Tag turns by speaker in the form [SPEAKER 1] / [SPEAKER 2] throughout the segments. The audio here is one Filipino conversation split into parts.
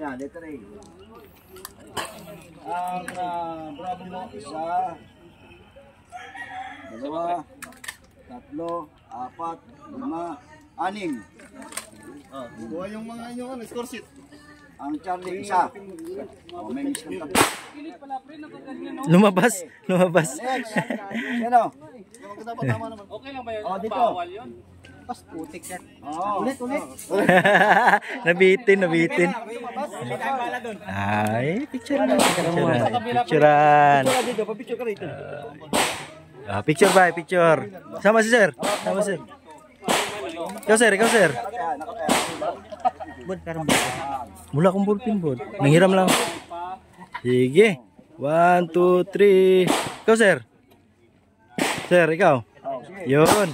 [SPEAKER 1] Yan, letter A. Ang bravo mo, isa, dalawa, tatlo, apat, lima, anim.
[SPEAKER 2] Buha yung mga inyong score sheet.
[SPEAKER 1] Ang Charlie, isa. May miss kang tatlo.
[SPEAKER 3] Lumabas. Lumabas.
[SPEAKER 1] Next. Sino?
[SPEAKER 2] Yung maganda pa tama naman.
[SPEAKER 4] Okay lang ba yun?
[SPEAKER 1] Oh, dito.
[SPEAKER 4] Bawal yun?
[SPEAKER 5] Putik yan.
[SPEAKER 1] Oo. Ulit.
[SPEAKER 3] Nabitin. Ay, picturean. Picturean.
[SPEAKER 1] Dito, pa-picture ka rito.
[SPEAKER 3] Picture ba? Picture. Sama si sir. Sama sir. Ikaw sir. Mula akong ballpen board. Nanghiram lang. Sige. 1, 2, 3. Ikaw sir. Sir, ikaw. Yun.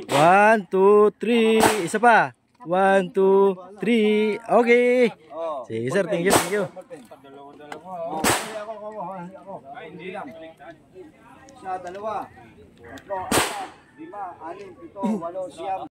[SPEAKER 3] 1, 2, 3. Isa pa. 1, 2, 3. Okay. Sige sir, thank you.
[SPEAKER 1] Ako. Hindi lang. Isa, dalawa. Tatlo, apat, lima, anim, pito, walo, siyam.